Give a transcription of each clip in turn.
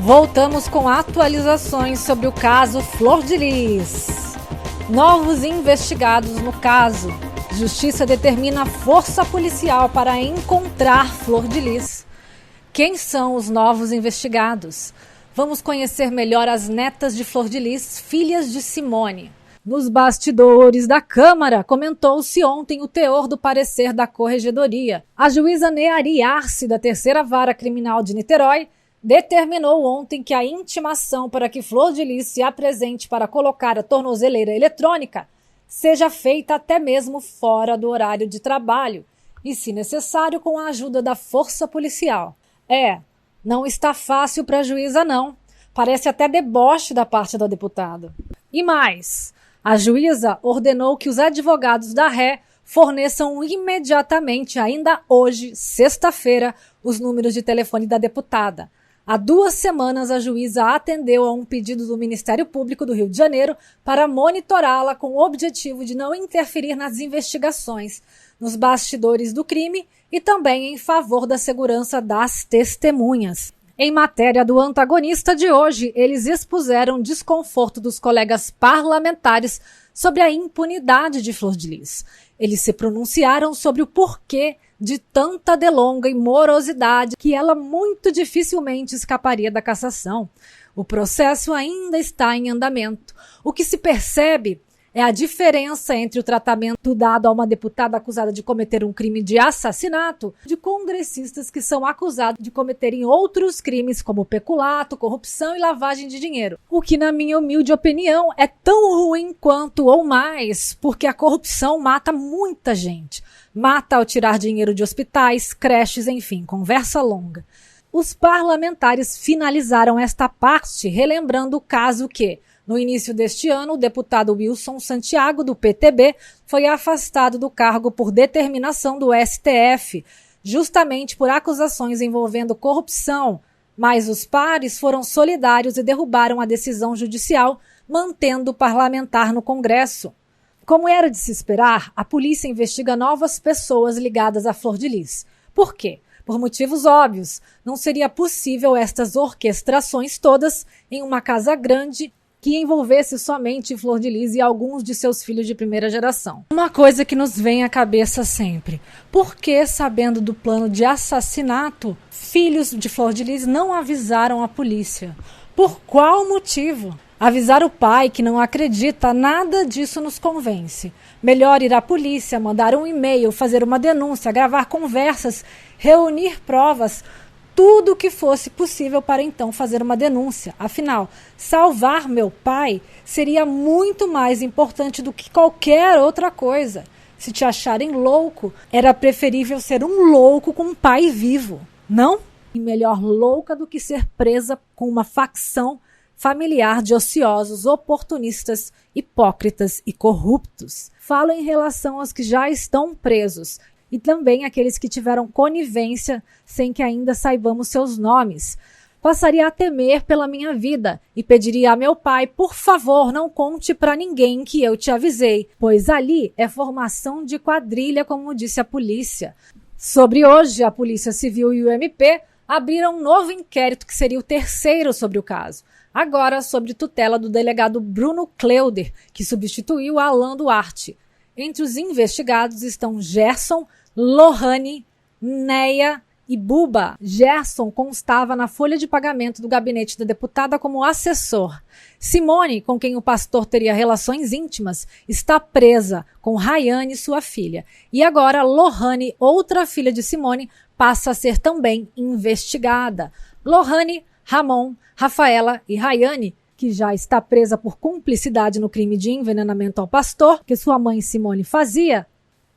Voltamos com atualizações sobre o caso Flor de Lis. Novos investigados no caso. Justiça determina força policial para encontrar Flor de Lis. Quem são os novos investigados? Vamos conhecer melhor as netas de Flor de Lis, filhas de Simone. Nos bastidores da Câmara, comentou-se ontem o teor do parecer da Corregedoria. A juíza Neari Arce, da Terceira Vara Criminal de Niterói, determinou ontem que a intimação para que Flor de Lis se apresente para colocar a tornozeleira eletrônica seja feita até mesmo fora do horário de trabalho e, se necessário, com a ajuda da força policial. Não está fácil para a juíza, não. Parece até deboche da parte da deputada. E mais, a juíza ordenou que os advogados da ré forneçam imediatamente, ainda hoje, sexta-feira, os números de telefone da deputada. Há 2 semanas, a juíza atendeu a um pedido do Ministério Público do Rio de Janeiro para monitorá-la com o objetivo de não interferir nas investigações, nos bastidores do crime e também em favor da segurança das testemunhas. Em matéria do antagonista de hoje, eles expuseram desconforto dos colegas parlamentares sobre a impunidade de Flor de Lis. Eles se pronunciaram sobre o porquê de tanta delonga e morosidade que ela muito dificilmente escaparia da cassação. O processo ainda está em andamento. O que se percebe é a diferença entre o tratamento dado a uma deputada acusada de cometer um crime de assassinato de congressistas que são acusados de cometerem outros crimes como peculato, corrupção e lavagem de dinheiro. O que, na minha humilde opinião, é tão ruim quanto ou mais, porque a corrupção mata muita gente. Mata ao tirar dinheiro de hospitais, creches, enfim, conversa longa. Os parlamentares finalizaram esta parte relembrando o caso que, no início deste ano, o deputado Wilson Santiago, do PTB, foi afastado do cargo por determinação do STF, justamente por acusações envolvendo corrupção, mas os pares foram solidários e derrubaram a decisão judicial, mantendo o parlamentar no Congresso. Como era de se esperar, a polícia investiga novas pessoas ligadas a Flor de Lis. Por quê? Por motivos óbvios. Não seria possível estas orquestrações todas em uma casa grande que envolvesse somente Flor de Lis e alguns de seus filhos de primeira geração. Uma coisa que nos vem à cabeça sempre: por que, sabendo do plano de assassinato, filhos de Flor de Lis não avisaram a polícia? Por qual motivo? Avisar o pai que não acredita, nada disso nos convence. Melhor ir à polícia, mandar um e-mail, fazer uma denúncia, gravar conversas, reunir provas, tudo o que fosse possível para então fazer uma denúncia. Afinal, salvar meu pai seria muito mais importante do que qualquer outra coisa. Se te acharem louco, era preferível ser um louco com um pai vivo, não? E melhor louca do que ser presa com uma facção familiar de ociosos, oportunistas, hipócritas e corruptos. Falo em relação aos que já estão presos e também aqueles que tiveram conivência sem que ainda saibamos seus nomes. Passaria a temer pela minha vida e pediria a meu pai, por favor, não conte para ninguém que eu te avisei, pois ali é formação de quadrilha, como disse a polícia. Sobre hoje, a Polícia Civil e o MP abriram um novo inquérito que seria o terceiro sobre o caso. Agora sobre tutela do delegado Bruno Cleuder, que substituiu Alan Duarte. Entre os investigados estão Gerson, Lohane, Neia e Buba. Gerson constava na folha de pagamento do gabinete da deputada como assessor. Simone, com quem o pastor teria relações íntimas, está presa com Rayane, sua filha. E agora Lohane, outra filha de Simone, passa a ser também investigada. Lohane, Ramon, Rafaela e Rayane, que já está presa por cumplicidade no crime de envenenamento ao pastor, que sua mãe Simone fazia.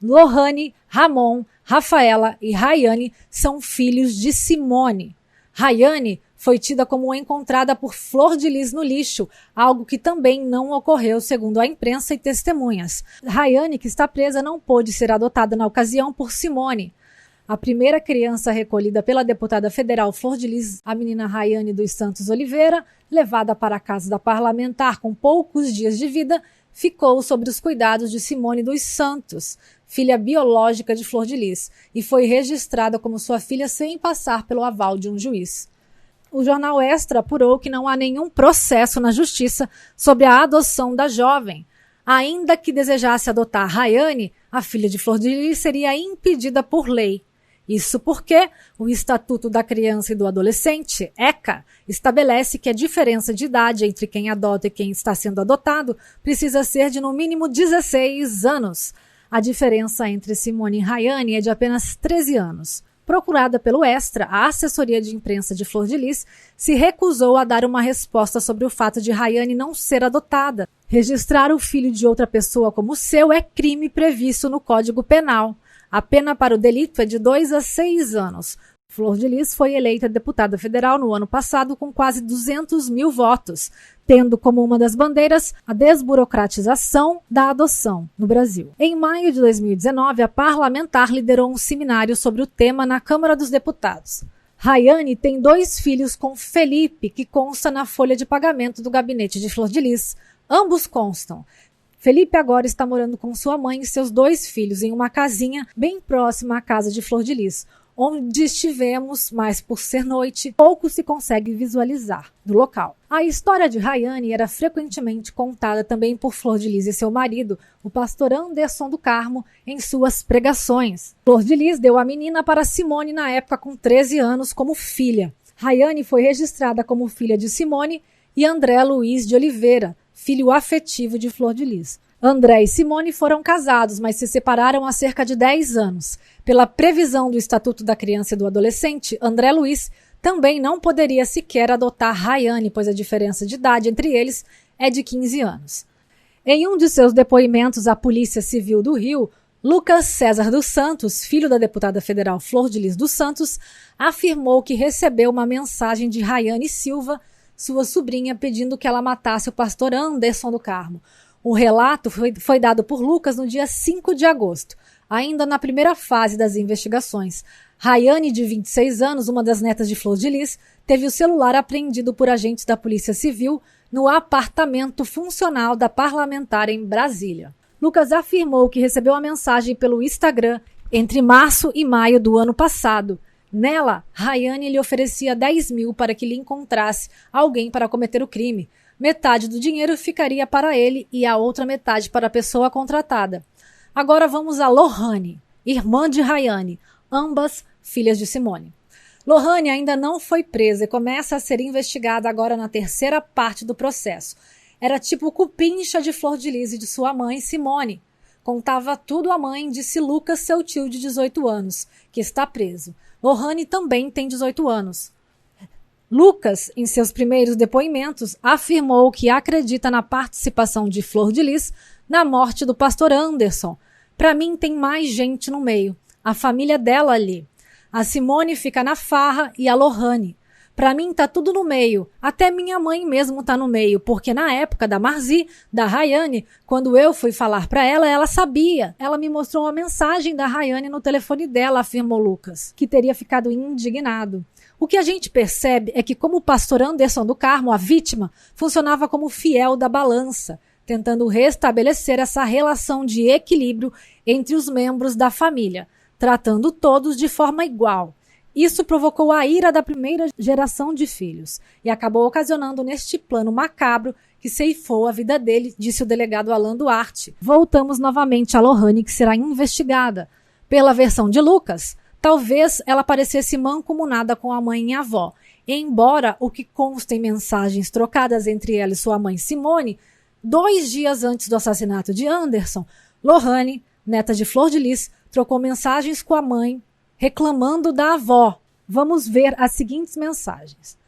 Lohane, Ramon, Rafaela e Rayane são filhos de Simone. Rayane foi tida como encontrada por Flor de Lis no lixo, algo que também não ocorreu segundo a imprensa e testemunhas. Rayane, que está presa, não pôde ser adotada na ocasião por Simone. A primeira criança recolhida pela deputada federal Flor de Lis, a menina Rayane dos Santos Oliveira, levada para a casa da parlamentar com poucos dias de vida, ficou sob os cuidados de Simone dos Santos, filha biológica de Flor de Lis, e foi registrada como sua filha sem passar pelo aval de um juiz. O jornal Extra apurou que não há nenhum processo na justiça sobre a adoção da jovem. Ainda que desejasse adotar Rayane, a filha de Flor de Lis seria impedida por lei. Isso porque o Estatuto da Criança e do Adolescente, ECA, estabelece que a diferença de idade entre quem adota e quem está sendo adotado precisa ser de no mínimo 16 anos. A diferença entre Simone e Rayane é de apenas 13 anos. Procurada pelo Extra, a assessoria de imprensa de Flor de Lis se recusou a dar uma resposta sobre o fato de Rayane não ser adotada. Registrar o filho de outra pessoa como seu é crime previsto no Código Penal. A pena para o delito é de 2 a 6 anos. Flor de Lis foi eleita deputada federal no ano passado com quase 200 mil votos, tendo como uma das bandeiras a desburocratização da adoção no Brasil. Em maio de 2019, a parlamentar liderou um seminário sobre o tema na Câmara dos Deputados. Rayane tem 2 filhos com Felipe, que consta na folha de pagamento do gabinete de Flor de Lis. Ambos constam. Felipe agora está morando com sua mãe e seus 2 filhos em uma casinha bem próxima à casa de Flor de Lis, onde estivemos, mas por ser noite, pouco se consegue visualizar do local. A história de Rayane era frequentemente contada também por Flor de Lis e seu marido, o pastor Anderson do Carmo, em suas pregações. Flor de Lis deu a menina para Simone na época com 13 anos como filha. Rayane foi registrada como filha de Simone e André Luiz de Oliveira, filho afetivo de Flor de Lis. André e Simone foram casados, mas se separaram há cerca de 10 anos. Pela previsão do Estatuto da Criança e do Adolescente, André Luiz também não poderia sequer adotar Rayane, pois a diferença de idade entre eles é de 15 anos. Em um de seus depoimentos à Polícia Civil do Rio, Lucas César dos Santos, filho da deputada federal Flor de Lis dos Santos, afirmou que recebeu uma mensagem de Rayane Silva, sua sobrinha, pedindo que ela matasse o pastor Anderson do Carmo. O relato foi dado por Lucas no dia 5 de agosto, ainda na primeira fase das investigações. Rayane, de 26 anos, uma das netas de Flor de Lis, teve o celular apreendido por agentes da Polícia Civil no apartamento funcional da parlamentar em Brasília. Lucas afirmou que recebeu a mensagem pelo Instagram entre março e maio do ano passado. Nela, Rayane lhe oferecia 10 mil para que lhe encontrasse alguém para cometer o crime. Metade do dinheiro ficaria para ele e a outra metade para a pessoa contratada. Agora vamos a Lohane, irmã de Rayane, ambas filhas de Simone. Lohane ainda não foi presa e começa a ser investigada agora na terceira parte do processo. Era tipo cupincha de Flor de Lis e de sua mãe, Simone. Contava tudo à mãe, disse Lucas, seu tio de 18 anos, que está preso. Lohane também tem 18 anos. Lucas, em seus primeiros depoimentos, afirmou que acredita na participação de Flor de Lis na morte do pastor Anderson. Para mim tem mais gente no meio, a família dela ali. A Simone fica na farra e a Lohane. Para mim tá tudo no meio, até minha mãe mesmo tá no meio, porque na época da Marzi, da Rayane, quando eu fui falar para ela, ela sabia. Ela me mostrou uma mensagem da Rayane no telefone dela, afirmou Lucas, que teria ficado indignado. O que a gente percebe é que como o pastor Anderson do Carmo, a vítima, funcionava como fiel da balança, tentando restabelecer essa relação de equilíbrio entre os membros da família, tratando todos de forma igual. Isso provocou a ira da primeira geração de filhos e acabou ocasionando neste plano macabro que ceifou a vida dele, disse o delegado Alan Duarte. Voltamos novamente a Lohane, que será investigada. Pela versão de Lucas, talvez ela parecesse mancomunada com a mãe e a avó, embora o que consta em mensagens trocadas entre ela e sua mãe Simone, 2 dias antes do assassinato de Anderson, Lohane, neta de Flor de Lis, trocou mensagens com a mãe, reclamando da avó. Vamos ver as seguintes mensagens.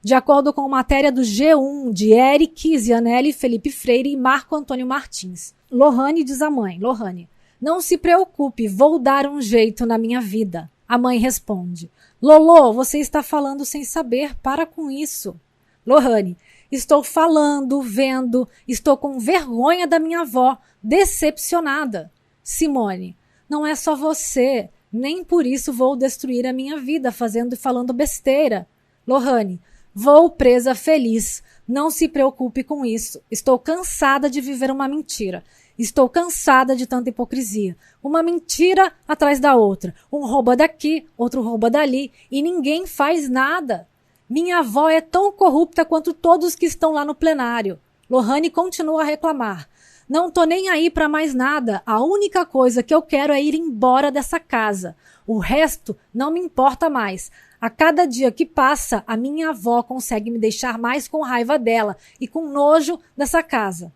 De acordo com matéria do G1, de Eric Zianelli, Felipe Freire e Marco Antônio Martins. Lohane diz à mãe, Lohane, não se preocupe, vou dar um jeito na minha vida. A mãe responde, Lolo, você está falando sem saber, para com isso. Lohane, estou falando, vendo, estou com vergonha da minha avó, decepcionada. Simone, não é só você, nem por isso vou destruir a minha vida fazendo e falando besteira. Lohane, vou presa feliz, não se preocupe com isso, estou cansada de viver uma mentira. Estou cansada de tanta hipocrisia. Uma mentira atrás da outra. Um rouba daqui, outro rouba dali e ninguém faz nada. Minha avó é tão corrupta quanto todos que estão lá no plenário. Lohane continua a reclamar. Não tô nem aí pra mais nada. A única coisa que eu quero é ir embora dessa casa. O resto não me importa mais. A cada dia que passa, a minha avó consegue me deixar mais com raiva dela e com nojo dessa casa.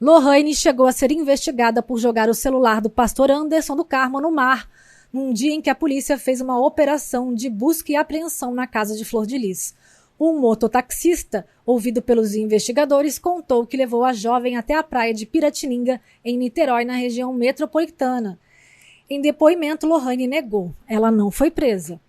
Lohane chegou a ser investigada por jogar o celular do pastor Anderson do Carmo no mar, num dia em que a polícia fez uma operação de busca e apreensão na casa de Flor de Lis. Um mototaxista, ouvido pelos investigadores, contou que levou a jovem até a praia de Piratininga, em Niterói, na região metropolitana. Em depoimento, Lohane negou. Ela não foi presa.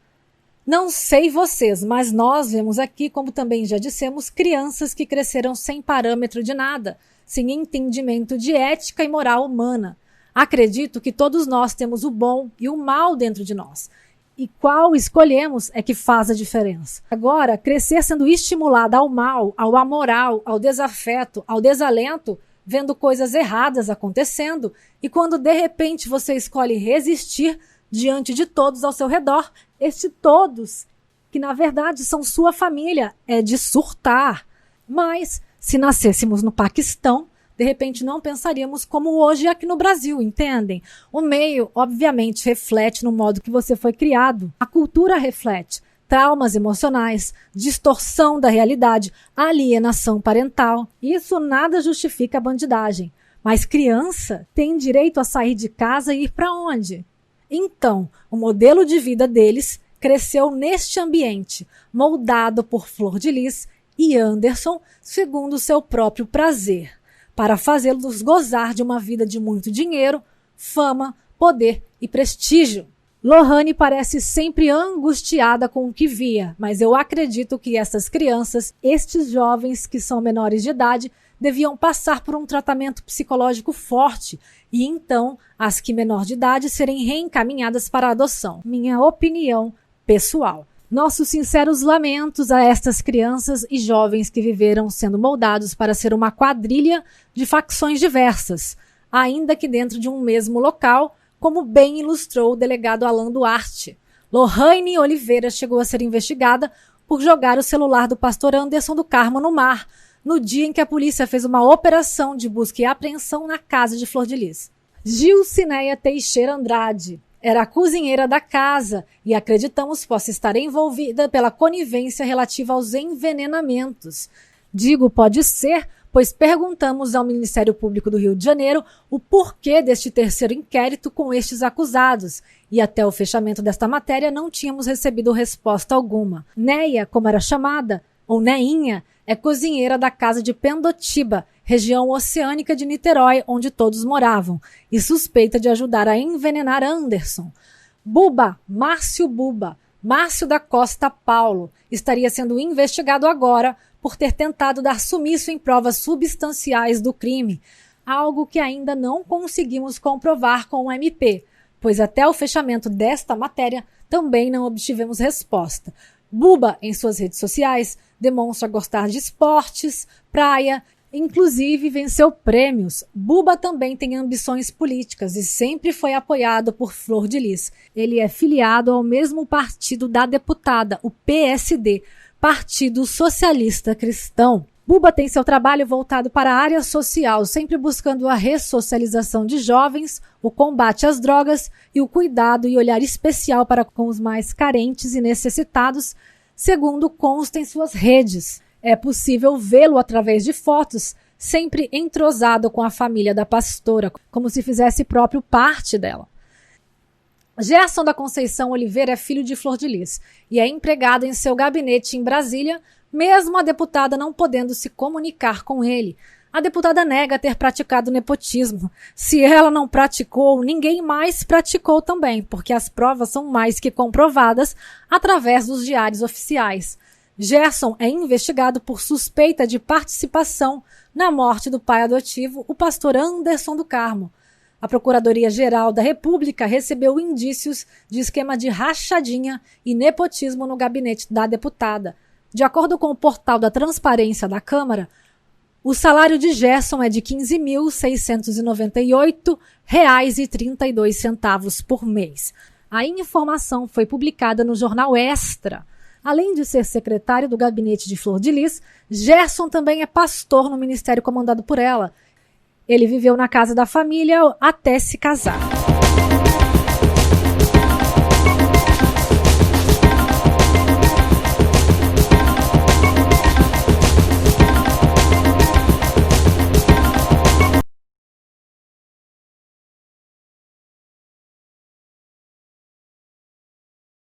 Não sei vocês, mas nós vemos aqui, como também já dissemos, crianças que cresceram sem parâmetro de nada, sem entendimento de ética e moral humana. Acredito que todos nós temos o bom e o mal dentro de nós. E qual escolhemos é que faz a diferença. Agora, crescer sendo estimulada ao mal, ao amoral, ao desafeto, ao desalento, vendo coisas erradas acontecendo, e quando de repente você escolhe resistir diante de todos ao seu redor, todos, que na verdade são sua família, é de surtar. Mas, se nascêssemos no Paquistão, de repente não pensaríamos como hoje aqui no Brasil, entendem? O meio, obviamente, reflete no modo que você foi criado. A cultura reflete traumas emocionais, distorção da realidade, alienação parental. Isso nada justifica a bandidagem. Mas criança tem direito a sair de casa e ir para onde? Então, o modelo de vida deles cresceu neste ambiente, moldado por Flor de Lis e Anderson, segundo seu próprio prazer, para fazê-los gozar de uma vida de muito dinheiro, fama, poder e prestígio. Lohane parece sempre angustiada com o que via, mas eu acredito que essas crianças, estes jovens que são menores de idade, deviam passar por um tratamento psicológico forte e então as que menor de idade serem reencaminhadas para a adoção. Minha opinião pessoal. Nossos sinceros lamentos a estas crianças e jovens que viveram sendo moldados para ser uma quadrilha de facções diversas, ainda que dentro de um mesmo local, como bem ilustrou o delegado Alan Duarte. Lohane Oliveira chegou a ser investigada por jogar o celular do pastor Anderson do Carmo no mar, no dia em que a polícia fez uma operação de busca e apreensão na casa de Flor de Lis. Gilcineia Teixeira Andrade era a cozinheira da casa e acreditamos possa estar envolvida pela conivência relativa aos envenenamentos. Digo pode ser, pois perguntamos ao Ministério Público do Rio de Janeiro o porquê deste terceiro inquérito com estes acusados, e até o fechamento desta matéria não tínhamos recebido resposta alguma. Neia, como era chamada, ou Neinha, é cozinheira da casa de Pendotiba, região oceânica de Niterói, onde todos moravam, e suspeita de ajudar a envenenar Anderson. Márcio da Costa Paulo, estaria sendo investigado agora por ter tentado dar sumiço em provas substanciais do crime, algo que ainda não conseguimos comprovar com o MP, pois até o fechamento desta matéria também não obtivemos resposta. Buba, em suas redes sociais, demonstra gostar de esportes, praia, inclusive venceu prêmios. Buba também tem ambições políticas e sempre foi apoiado por Flor de Lis. Ele é filiado ao mesmo partido da deputada, o PSD, Partido Socialista Cristão. Buba tem seu trabalho voltado para a área social, sempre buscando a ressocialização de jovens, o combate às drogas e o cuidado e olhar especial para com os mais carentes e necessitados, segundo consta em suas redes. É possível vê-lo através de fotos, sempre entrosado com a família da pastora, como se fizesse próprio parte dela. Gerson da Conceição Oliveira é filho de Flor de Lis e é empregado em seu gabinete em Brasília, mesmo a deputada não podendo se comunicar com ele. A deputada nega ter praticado nepotismo. Se ela não praticou, ninguém mais praticou também, porque as provas são mais que comprovadas através dos diários oficiais. Gerson é investigado por suspeita de participação na morte do pai adotivo, o pastor Anderson do Carmo. A Procuradoria-Geral da República recebeu indícios de esquema de rachadinha e nepotismo no gabinete da deputada. De acordo com o portal da Transparência da Câmara, o salário de Gerson é de R$ 15.698,32 por mês. A informação foi publicada no jornal Extra. Além de ser secretário do gabinete de Flor de Lis, Gerson também é pastor no ministério comandado por ela. Ele viveu na casa da família até se casar.